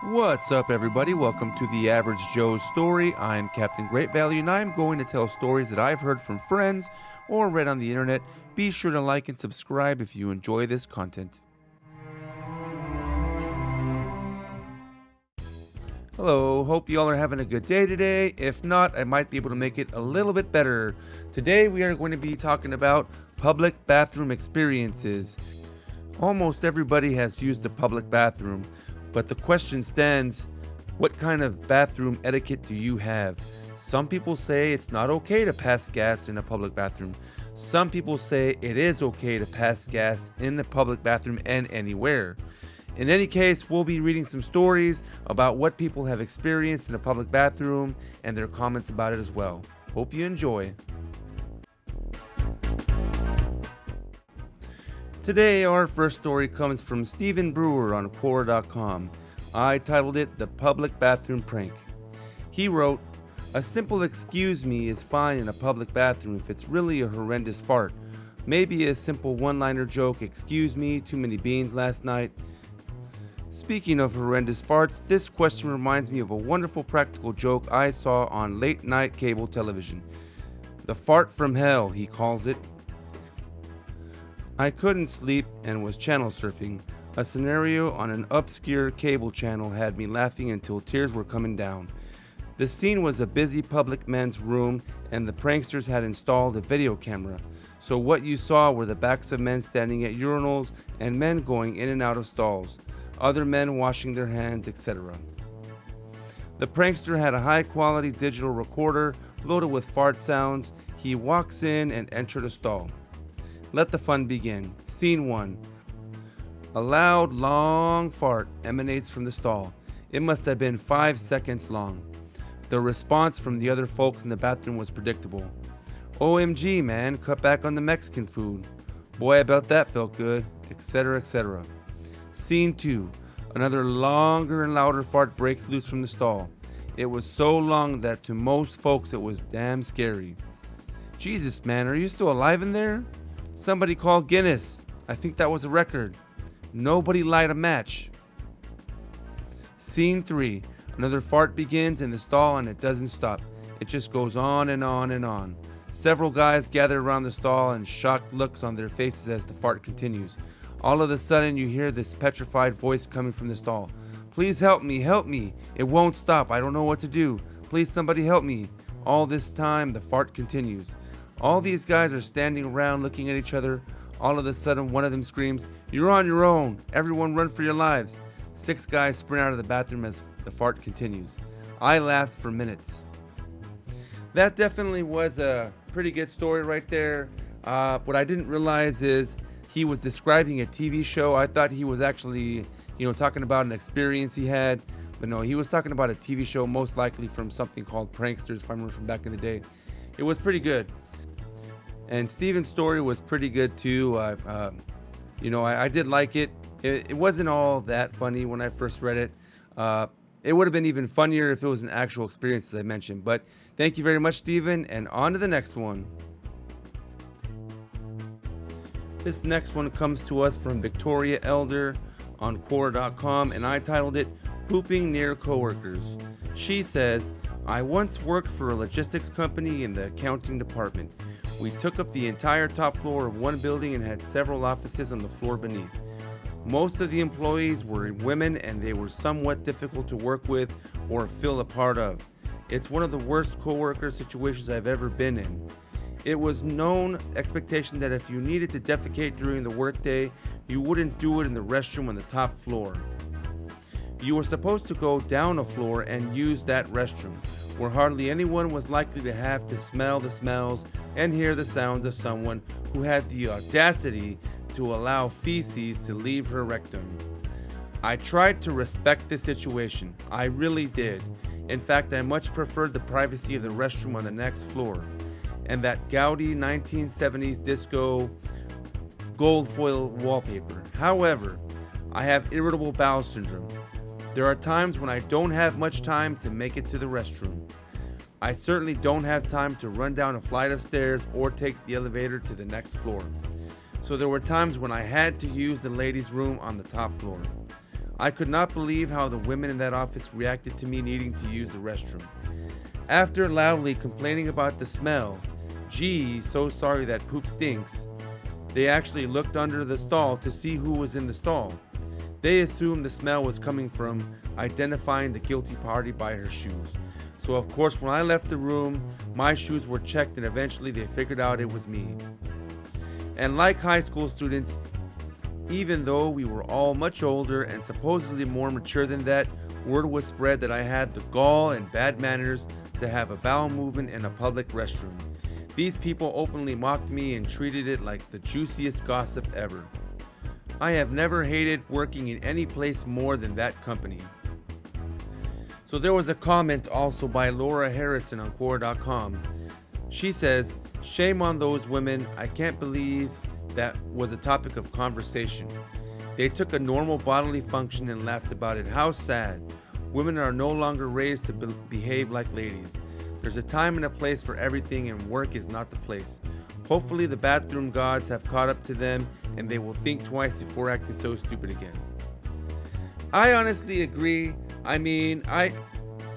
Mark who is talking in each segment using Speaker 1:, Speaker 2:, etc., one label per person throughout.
Speaker 1: What's up, everybody? Welcome to the Average Joe's Story. I'm Captain Great Value, and I'm going to tell stories that I've heard from friends or read on the internet. Be sure to like and subscribe if you enjoy this content. Hello, hope you all are having a good day today. If not, I might be able to make it a little bit better. Today, we are going to be talking about public bathroom experiences. Almost everybody has used a public bathroom. But the question stands, what kind of bathroom etiquette do you have? Some people say it's not okay to pass gas in a public bathroom. Some people say it is okay to pass gas in the public bathroom and anywhere. In any case, we'll be reading some stories about what people have experienced in a public bathroom and their comments about it as well. Hope you enjoy. Today, our first story comes from Stephen Brewer on Quora.com. I titled it The Public Bathroom Prank. He wrote, "A simple excuse me is fine in a public bathroom if it's really a horrendous fart. Maybe a simple one-liner joke, excuse me, too many beans last night." Speaking of horrendous farts, this question reminds me of a wonderful practical joke I saw on late-night cable television. The fart from hell, he calls it. I couldn't sleep and was channel surfing. A scenario on an obscure cable channel had me laughing until tears were coming down. The scene was a busy public men's room and the pranksters had installed a video camera. So what you saw were the backs of men standing at urinals and men going in and out of stalls, other men washing their hands, etc. The prankster had a high-quality digital recorder loaded with fart sounds. He walks in and entered a stall. Let the fun begin. Scene 1. A loud, long fart emanates from the stall. It must have been 5 seconds long. The response from the other folks in the bathroom was predictable. "OMG, man, cut back on the Mexican food. Boy, I bet that felt good," etc., etc. Scene 2. Another longer and louder fart breaks loose from the stall. It was so long that to most folks it was damn scary. "Jesus, man, are you still alive in there? Somebody call Guinness. I think that was a record. Nobody light a match." Scene 3. Another fart begins in the stall and it doesn't stop. It just goes on and on and on. Several guys gather around the stall and shocked looks on their faces as the fart continues. All of a sudden you hear this petrified voice coming from the stall. "Please help me, help me. It won't stop. I don't know what to do. Please somebody help me." All this time the fart continues. All these guys are standing around looking at each other. All of a sudden, one of them screams, "You're on your own. Everyone run for your lives." 6 guys sprint out of the bathroom as the fart continues. I laughed for minutes. That definitely was a pretty good story right there. What I didn't realize is he was describing a TV show. I thought he was actually, talking about an experience he had. But no, he was talking about a TV show, most likely from something called Pranksters, if I remember from back in the day. It was pretty good. And Steven's story was pretty good too. I did like it. It wasn't all that funny when I first read it. It would have been even funnier if it was an actual experience, as I mentioned. But thank you very much, Steven, and on to the next one. This next one comes to us from Victoria Elder on Quora.com, and I titled it "Pooping Near Coworkers." She says, "I once worked for a logistics company in the accounting department. We took up the entire top floor of one building and had several offices on the floor beneath. Most of the employees were women and they were somewhat difficult to work with or feel a part of. It's one of the worst coworker situations I've ever been in. It was known expectation that if you needed to defecate during the workday, you wouldn't do it in the restroom on the top floor. You were supposed to go down a floor and use that restroom, where hardly anyone was likely to have to smell the smells and hear the sounds of someone who had the audacity to allow feces to leave her rectum. I tried to respect the situation. I really did. In fact, I much preferred the privacy of the restroom on the next floor and that gaudy 1970s disco gold foil wallpaper. However, I have irritable bowel syndrome. There are times when I don't have much time to make it to the restroom. I certainly don't have time to run down a flight of stairs or take the elevator to the next floor. So there were times when I had to use the ladies' room on the top floor. I could not believe how the women in that office reacted to me needing to use the restroom. After loudly complaining about the smell, "Gee, so sorry that poop stinks," they actually looked under the stall to see who was in the stall. They assumed the smell was coming from identifying the guilty party by her shoes. So of course, when I left the room, my shoes were checked and eventually they figured out it was me. And like high school students, even though we were all much older and supposedly more mature than that, word was spread that I had the gall and bad manners to have a bowel movement in a public restroom. These people openly mocked me and treated it like the juiciest gossip ever. I have never hated working in any place more than that company. So there was a comment also by Laura Harrison on Quora.com. She says, "Shame on those women. I can't believe that was a topic of conversation. They took a normal bodily function and laughed about it. How sad. Women are no longer raised to behave like ladies. There's a time and a place for everything, and work is not the place. Hopefully the bathroom gods have caught up to them and they will think twice before acting so stupid again." I honestly agree. I mean,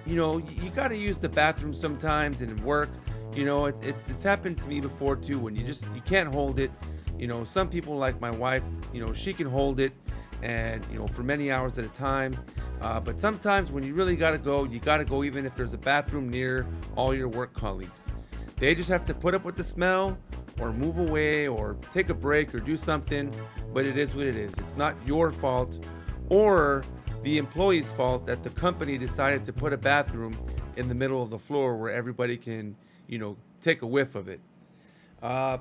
Speaker 1: you gotta use the bathroom sometimes and work. It's happened to me before too, when you can't hold it. Some people like my wife, she can hold it and, for many hours at a time. But sometimes when you really gotta go, you gotta go even if there's a bathroom near all your work colleagues. They just have to put up with the smell or move away or take a break or do something, but it is what it is. It's not your fault or the employee's fault that the company decided to put a bathroom in the middle of the floor where everybody can, take a whiff of it. I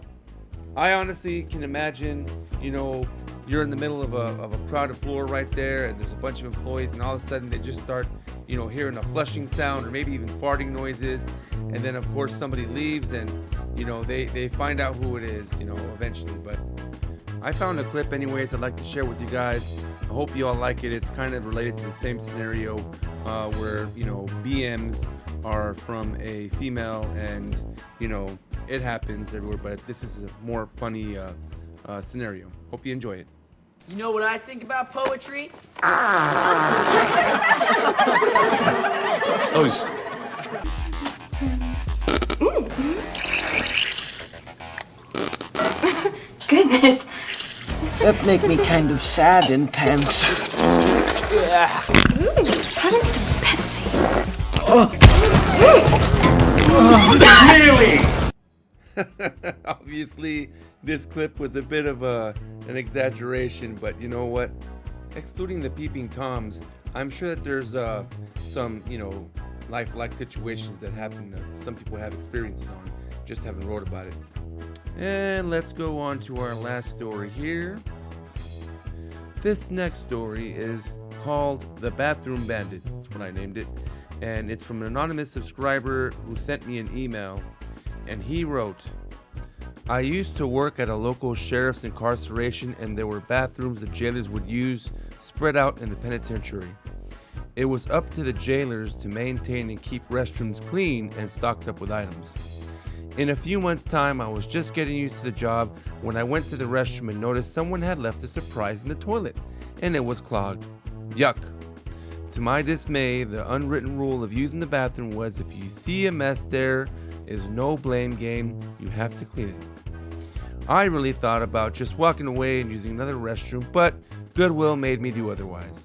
Speaker 1: honestly can imagine, you're in the middle of a crowded floor right there and there's a bunch of employees and all of a sudden they just start, hearing a flushing sound or maybe even farting noises. And then of course somebody leaves and, they find out who it is, eventually. But I found a clip anyways I'd like to share with you guys. I hope you all like it. It's kind of related to the same scenario where, BMs are from a female and, it happens everywhere, but this is a more funny scenario. Hope you enjoy it.
Speaker 2: You know what I think about poetry?
Speaker 3: Goodness. That make me kind of sad and tense.
Speaker 4: Ooh, heavens to Betsy.
Speaker 1: Really? Obviously, this clip was a bit of an exaggeration, but you know what? Excluding the peeping toms, I'm sure that there's some, lifelike situations that happen. Some people have experiences on, just haven't wrote about it. And let's go on to our last story here. This next story is called The Bathroom Bandit. That's what I named it. And it's from an anonymous subscriber who sent me an email. And he wrote, "I used to work at a local sheriff's incarceration and there were bathrooms the jailers would use spread out in the penitentiary. It was up to the jailers to maintain and keep restrooms clean and stocked up with items. In a few months' time, I was just getting used to the job when I went to the restroom and noticed someone had left a surprise in the toilet, and it was clogged. Yuck. To my dismay, the unwritten rule of using the bathroom was if you see a mess there is no blame game, you have to clean it. I really thought about just walking away and using another restroom, but goodwill made me do otherwise.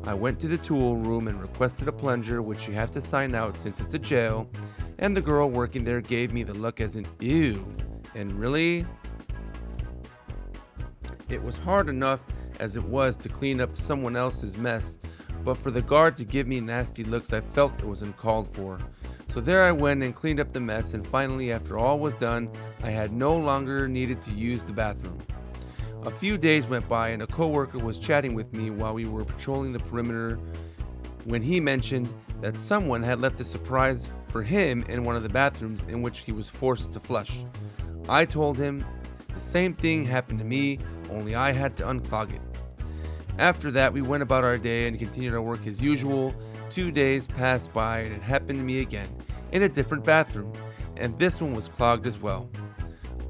Speaker 1: I went to the tool room and requested a plunger, which you have to sign out since it's a jail, and the girl working there gave me the look as in, ew, and really? It was hard enough as it was to clean up someone else's mess, but for the guard to give me nasty looks, I felt it was uncalled for. So there I went and cleaned up the mess, and finally, after all was done, I had no longer needed to use the bathroom. A few days went by and a coworker was chatting with me while we were patrolling the perimeter when he mentioned that someone had left a surprise for him in one of the bathrooms in which he was forced to flush. I told him the same thing happened to me, only I had to unclog it. After that, we went about our day and continued our work as usual. 2 days passed by and it happened to me again, in a different bathroom, and this one was clogged as well.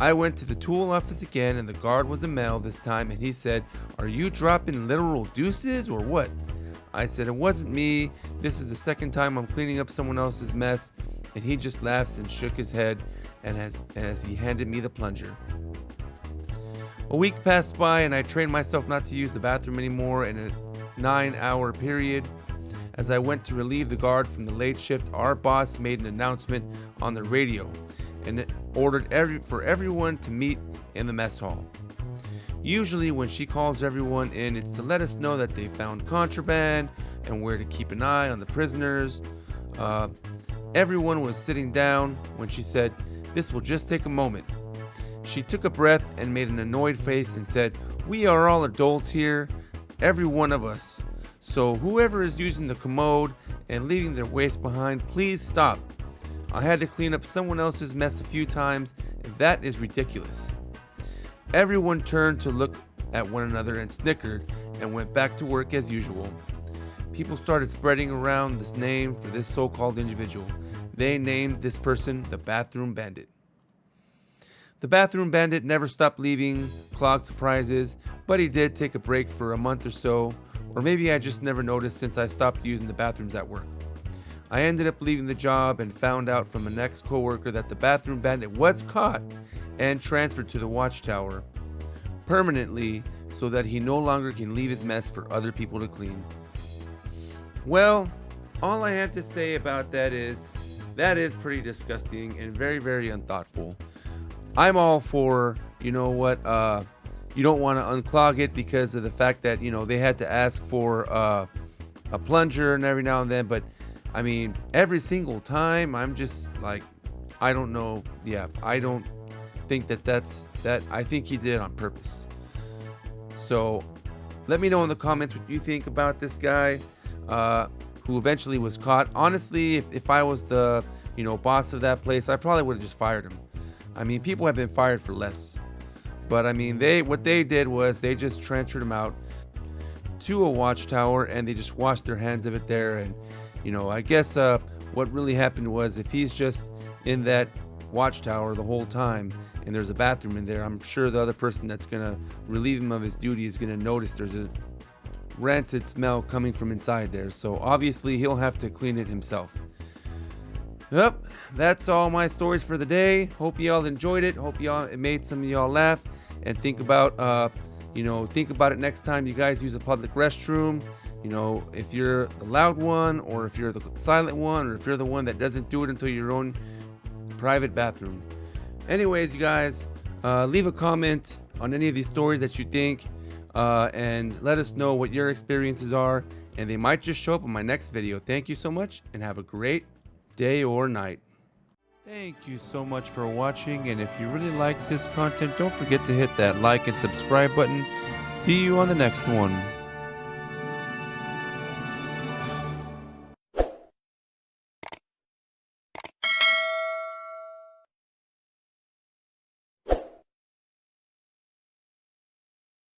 Speaker 1: I went to the tool office again, and the guard was a male this time, and he said, "Are you dropping literal deuces or what?" I said, "It wasn't me. This is the second time I'm cleaning up someone else's mess." And he just laughs and shook his head and as he handed me the plunger. A week passed by, and I trained myself not to use the bathroom anymore in a 9-hour period. As I went to relieve the guard from the late shift, our boss made an announcement on the radio and it ordered for everyone to meet in the mess hall. Usually when she calls everyone in, it's to let us know that they found contraband and where to keep an eye on the prisoners. Everyone was sitting down when she said, "This will just take a moment." She took a breath and made an annoyed face and said, "We are all adults here, every one of us. So whoever is using the commode and leaving their waste behind, please stop. I had to clean up someone else's mess a few times, and that is ridiculous." Everyone turned to look at one another and snickered and went back to work as usual. People started spreading around this name for this so-called individual. They named this person the Bathroom Bandit. The Bathroom Bandit never stopped leaving clogged surprises, but he did take a break for a month or so, or maybe I just never noticed since I stopped using the bathrooms at work. I ended up leaving the job and found out from an ex-coworker that the Bathroom Bandit was caught and transferred to the watchtower permanently so that he no longer can leave his mess for other people to clean. Well, all I have to say about that is pretty disgusting and very, very unthoughtful. I'm all for, you don't want to unclog it because of the fact that, they had to ask for a plunger and every now and then, but I mean, every single time, I'm just like, I don't know. Yeah, I don't think that I think he did it on purpose. So let me know in the comments what you think about this guy who eventually was caught. Honestly, if I was the boss of that place, I probably would have just fired him. I mean, people have been fired for less, but I mean, what they did was they just transferred him out to a watchtower and they just washed their hands of it there. And I guess what really happened was, if he's just in that watchtower the whole time and there's a bathroom in there, I'm sure the other person that's gonna relieve him of his duty is gonna notice there's a rancid smell coming from inside there. So obviously he'll have to clean it himself. Yep, that's all my stories for the day. Hope y'all enjoyed it. Hope it made some of y'all laugh and think about it next time you guys use a public restroom. If you're the loud one, or if you're the silent one, or if you're the one that doesn't do it until your own private bathroom. Anyways, you guys, leave a comment on any of these stories that you think, and let us know what your experiences are, and they might just show up in my next video. Thank you so much, and have a great day or night. Thank you so much for watching, and if you really like this content, don't forget to hit that like and subscribe button. See you on the next one.